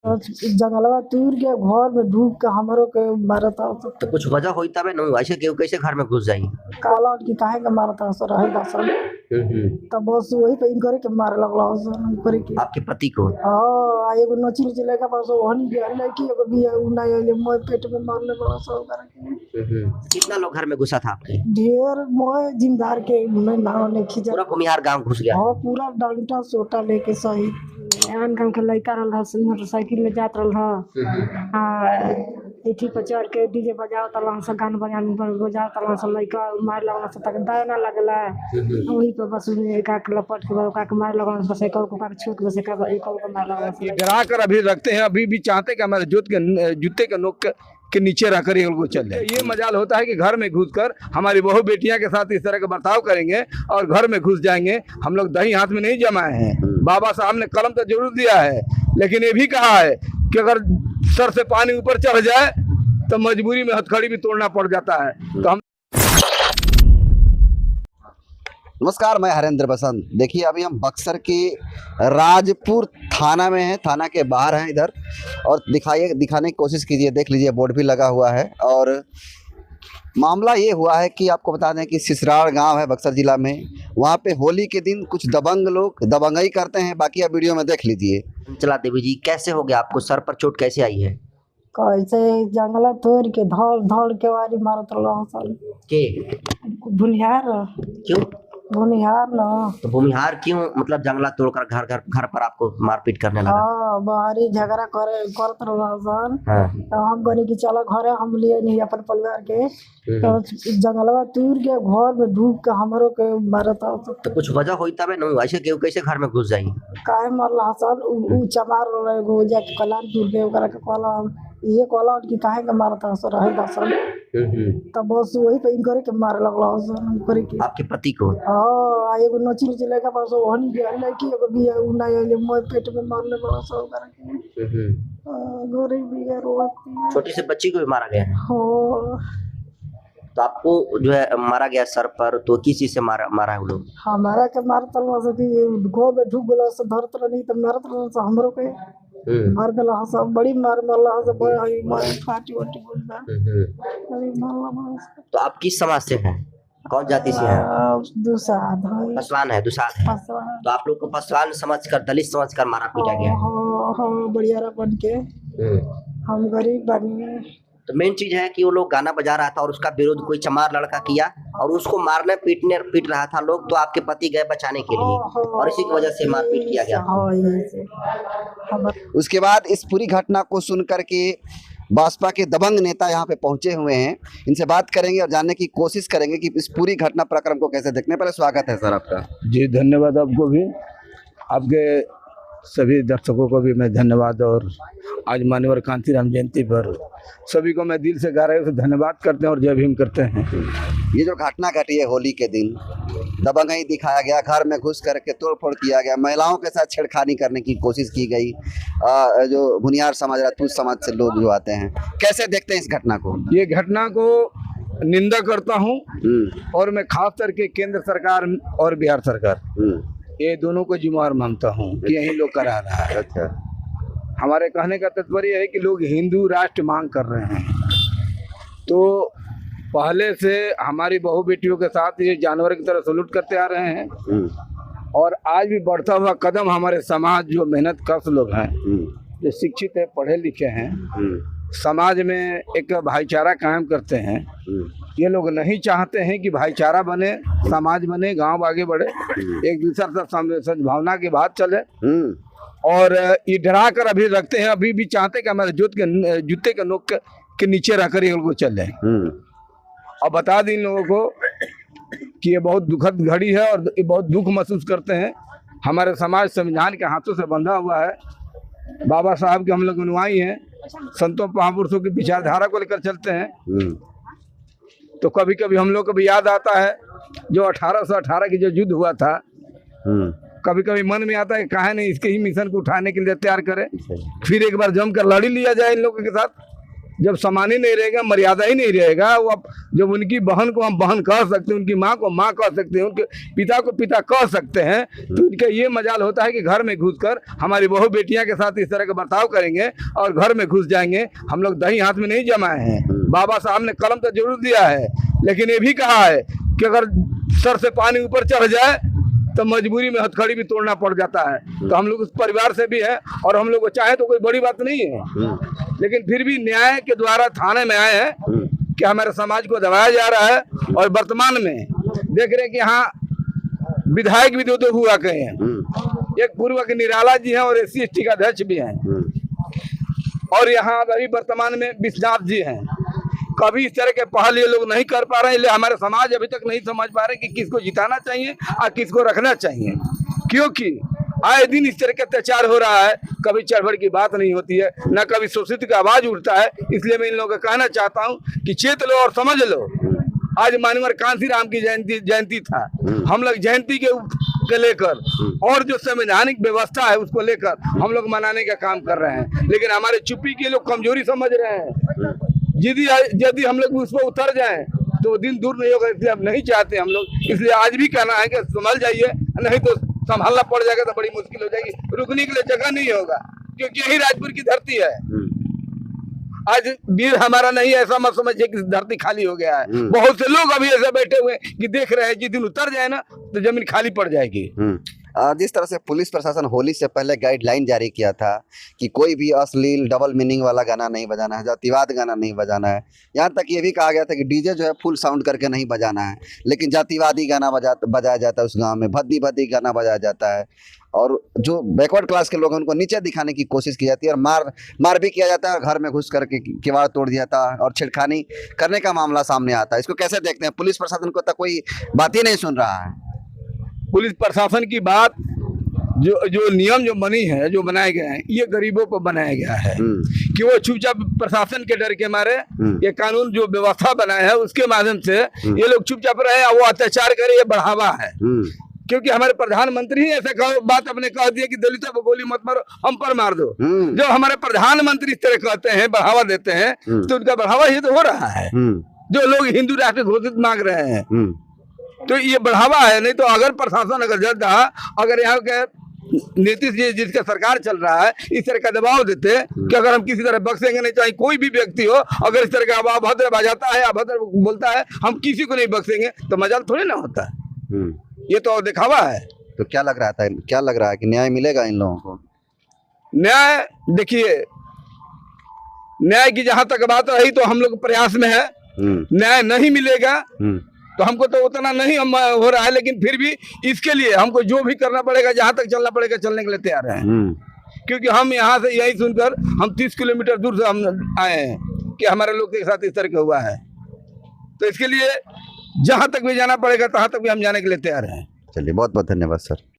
जंगलवा तूर के घर में ढूक के हमरो के मारता तो कुछ वजह होई तबे न ऐसे केहू कैसे घर में घुस जाई। काला की काहे के मारता सो रहे दसन तब बस वही पे इनकरे के मारे लगला सन करे के आपके पति को। हां एगो नचिल चले का पास वहनी के लड़की एगो भी उना ले मोय पेट में मारले बड़ा सो करे के। कितना लोग घर में घुसा था आपके। ढेर मोय जिमदार के मैं नाव ने खिंचा पूरा भूमिहार गांव घुस गया। हां पूरा डंटा सोटा लेके सही एहन गांव के लड़का रहल मोटरसाइकिल में जात रहल हां एठी पर चढ़ के डीजे बजाओ तला से गान बजाओ तला से लड़का मार लगला से तक दाय ना लगला वही पे बस का लपट के का मार लगला बस एक को का छूट बस एक को मार लगला से डरा कर अभी रखते हैं। अभी भी चाहते हैं कि हमारे जूते के नोक के नीचे रखकर ये लोग चल जाए। ये मजाल होता है कि घर में घुसकर हमारी बहू बेटियां के साथ इस तरह का बर्ताव करेंगे और घर में घुस जाएंगे। हम लोग दही हाथ में नहीं जमाए हैं। बाबा साहब ने कलम तो जरूर दिया है लेकिन ये भी कहा है कि अगर सर से पानी ऊपर चढ़ जाए तो मजबूरी में हथकड़ी भी तोड़ना पड़ जाता है। तो हम नमस्कार, मैं हरेंद्र बसंत। देखिए अभी हम बक्सर के राजपुर थाना में हैं, थाना के बाहर हैं इधर, और दिखाने की कोशिश कीजिए। देख लीजिए बोर्ड भी लगा हुआ है। और मामला ये हुआ है कि आपको बता दें कि सिसराड़ गांव है बक्सर जिला में। वहाँ पे होली के दिन कुछ दबंग लोग दबंगई करते हैं। बाकी आप वीडियो में देख लीजिए। चला देवी जी, कैसे हो गया आपको, सर पर चोट कैसे आई है। कैसे जंगला तोड़ के धड़ के वारी मारत रहा सन के भुनिहार क्यों। भुनिहार ना तो भूमिहार क्यों, मतलब जंगला तोड़कर घर पर आपको मारपीट करने लगा। हाँ बाहरी झगड़ा करत रहा सन। हाँ। तो हम कहने की चलो घरे हम लिए नहीं अपन परिवार के तो जंगलवा तूर के घर में ढूक के हमरो के मारता तो कुछ वजह होई तबे न ऐसे केहू कैसे घर में घुस जाई। काहे मरला सन उ चमार रहे गो जाके कलान तूर के ओकरा के कहला ये कहला कि काहे के मारता सो रहे दसन तब बस वही पे इनकरे के मारे लगला सन करे के। आपके पति को। हां एगो नचिल चले का पास वहनी के लड़की एगो भी उना ले मोय पेट में मारले बड़ा सो करे के। गोरी भी रोती छोटी से बच्ची को भी मारा गया है। हो तो आपको जो है मारा गया सर पर, तो किस चीज से मारा है वो लोग। हमारा के मारत रहा से कि घो में ढुक गला से धरत नहीं तो मारत रहा से हमरो के मार देला सब बड़ी मार मरला से बड़ी मार फाटी वटी बोलदा बड़ी मारला। तो आप किस समाज से हैं, कौन जाति से हैं। दुसाद पसवान है। दुसाद है। तो आप लोग को पसवान समझकर, दलित समझकर मारा पीटा गया। हां बढ़ियारा बन के हम गरीब बनी। तो मेन चीज है कि वो लोग गाना बजा रहा था और उसका विरोध कोई चमार लड़का किया और उसको मारने पीट रहा था लोग, तो आपके पति गए बचाने के लिए और इसी की वजह से मारपीट किया गया। उसके बाद इस पूरी घटना को सुन करके भाजपा के दबंग नेता यहाँ पे पहुंचे हुए हैं। इनसे बात करेंगे और जानने की कोशिश करेंगे कि इस पूरी घटना प्रक्रम को कैसे देखने। पहले स्वागत है सर आपका। जी धन्यवाद आपको भी, आपके सभी दर्शकों को भी मैं धन्यवाद। और आज माननीय कांतीराम जयंती पर सभी को मैं दिल से गहराई से धन्यवाद करते हैं और जय भीम करते हैं। ये जो घटना घटी है होली के दिन, दबंगई दिखाया गया, घर में घुस करके तोड़फोड़ किया गया, महिलाओं के साथ छेड़खानी करने की कोशिश की गई, जो भुनियार समाज राजपूत समाज से लोग जो आते हैं, कैसे देखते हैं इस घटना को। ये घटना को निंदा करता हूँ और मैं खास करके केंद्र सरकार और बिहार सरकार ये दोनों को जिम्मेवार मानता हूँ कि यही लोग करा रहा है। अच्छा, हमारे कहने का तात्पर्य है कि लोग हिंदू राष्ट्र मांग कर रहे हैं, तो पहले से हमारी बहू बेटियों के साथ ये जानवर की तरह सलूट करते आ रहे हैं। और आज भी बढ़ता हुआ कदम हमारे समाज जो मेहनत कश लोग हैं, जो शिक्षित है, पढ़े लिखे हैं, समाज में एक भाईचारा कायम करते हैं। ये लोग नहीं चाहते हैं कि भाईचारा बने, समाज बने, गांव आगे बढ़े, एक दूसरे से सद्भावना की बात चले। और ये डरा कर अभी रखते हैं। अभी भी चाहते हैं कि हमारे जूते के नोक के नीचे रखकर ये लोग चल जाए। और बता दें इन लोगों को कि ये बहुत दुखद घड़ी है और ये बहुत दुख महसूस करते हैं। हमारे समाज संविधान के हाथों से बंधा हुआ है। बाबा साहब के हम लोग अनुयायी हैं, संतों महापुरुषों की विचारधारा को लेकर चलते हैं। तो कभी कभी हम लोग को भी याद आता है जो 1818 की जो युद्ध हुआ था। कभी कभी मन में आता है काहे नहीं इसके ही मिशन को उठाने के लिए तैयार करें, फिर एक बार जमकर लड़ी लिया जाए इन लोगों के साथ। जब सम्मान ही नहीं रहेगा, मर्यादा ही नहीं रहेगा, वो जब उनकी बहन को हम बहन कह सकते हैं, उनकी माँ को माँ कह सकते हैं, उनके पिता को पिता कह सकते हैं, तो उनका ये मजाल होता है कि घर में घुसकर हमारी बहू बेटियां के साथ इस तरह का बर्ताव करेंगे और घर में घुस जाएंगे। हम लोग दही हाथ में नहीं जमाए हैं। बाबा साहब ने कलम तो जरूर दिया है, लेकिन ये भी कहा है कि अगर सर से पानी ऊपर चढ़ जाए तो मजबूरी में हथकड़ी भी तोड़ना पड़ जाता है। तो हम लोग उस परिवार से भी है और हम लोग को चाहे तो कोई बड़ी बात नहीं है, लेकिन फिर भी न्याय के द्वारा थाने में आए हैं कि हमारे समाज को दबाया जा रहा है। और वर्तमान में देख रहे हैं कि यहाँ विधायक भी दो हुआ गए हैं, एक पूर्व के निराला जी हैं और SC/ST का अध्यक्ष भी हैं, और यहाँ अभी वर्तमान में विश्वनाथ जी हैं। कभी इस तरह के पहल ये लोग नहीं कर पा रहे हैं, इसलिए हमारे समाज अभी तक नहीं समझ पा रहे कि किसको जिताना चाहिए और किसको रखना चाहिए, क्योंकि आए दिन इस तरह के अत्याचार हो रहा है। कभी चढ़बड़ की बात नहीं होती है, न कभी शोषित का आवाज उठता है। इसलिए मैं इन लोगों को कहना चाहता हूँ कि चेत लो और समझ लो। आज मानवर कांसी राम की जयंती था, हम लोग जयंती के लेकर और जो संवैधानिक व्यवस्था है उसको लेकर हम लोग मनाने का काम कर रहे हैं, लेकिन हमारे चुप्पी के लोग कमजोरी समझ रहे हैं। यदि हम लोग उस पर उतर जाएं तो वो दिन दूर नहीं होगा, इसलिए हम नहीं चाहते हम लोग। इसलिए आज भी कहना है कि संभल जाइए, नहीं तो संभालना पड़ जाएगा तो बड़ी मुश्किल हो जाएगी, रुकने के लिए जगह नहीं होगा, क्योंकि यही राजपुर की धरती है। आज वीर हमारा नहीं, ऐसा मत समझिए कि धरती खाली हो गया है। बहुत से लोग अभी ऐसे बैठे हुए हैं कि देख रहे हैं, जिस दिन उतर जाए ना तो जमीन खाली पड़ जाएगी। जिस तरह से पुलिस प्रशासन होली से पहले गाइडलाइन जारी किया था कि कोई भी अश्लील डबल मीनिंग वाला गाना नहीं बजाना है, जातिवाद गाना नहीं बजाना है, यहाँ तक ये भी कहा गया था कि डीजे जो है फुल साउंड करके नहीं बजाना है, लेकिन जातिवादी गाना बजाया जाता है उस गांव में, भद्दी भद्दी गाना बजाया जाता है, और जो बैकवर्ड क्लास के लोग हैं उनको नीचे दिखाने की कोशिश की जाती है, और मार भी किया जाता है, घर में घुस करके किवाड़ तोड़ दिया जाता है और छेड़खानी करने का मामला सामने आता है। इसको कैसे देखते हैं? पुलिस प्रशासन को तक कोई बात ही नहीं सुन रहा है। पुलिस प्रशासन की बात, जो नियम जो बनी है, जो बनाए गए हैं, ये गरीबों पर बनाया गया है कि वो चुपचाप प्रशासन के डर के मारे ये कानून जो व्यवस्था बनाया है उसके माध्यम से ये लोग चुपचाप रहे, वो अत्याचार करे, ये बढ़ावा है। क्योंकि हमारे प्रधानमंत्री ही ऐसे बात अपने कह दिया कि दलितों को गोली मत मारो, हम पर मार दो। जब हमारे प्रधानमंत्री इस तरह कहते हैं, बढ़ावा देते हैं, तो उनका बढ़ावा ही तो हो रहा है। जो लोग हिंदू राष्ट्र घोषित मांग रहे हैं, तो ये बढ़ावा है। नहीं तो अगर प्रशासन अगर जल्द अगर यहाँ के नीतीश जी जिसका सरकार चल रहा है इस तरह का दबाव देते कि अगर हम किसी तरह बख्शेंगे नहीं, चाहे कोई भी व्यक्ति हो, अगर इस तरह का अभद्र बजाता है, अभद्र बोलता है, हम किसी को नहीं बख्शेंगे, तो मजाल थोड़ी ना होता है। ये तो दिखावा है। तो क्या लग रहा है कि न्याय मिलेगा इन लोगों को? न्याय, देखिए, न्याय की जहां तक बात रही तो हम लोग प्रयास में है। न्याय नहीं मिलेगा तो हमको तो उतना नहीं हो रहा है, लेकिन फिर भी इसके लिए हमको जो भी करना पड़ेगा, जहां तक चलना पड़ेगा, चलने के लिए तैयार हैं। क्योंकि हम यहाँ से यही सुनकर हम 30 किलोमीटर दूर से हम आए हैं कि हमारे लोग के साथ इस तरह का हुआ है, तो इसके लिए जहां तक भी जाना पड़ेगा तहां तक भी हम जाने के लिए तैयार हैं। चलिए, बहुत बहुत धन्यवाद सर।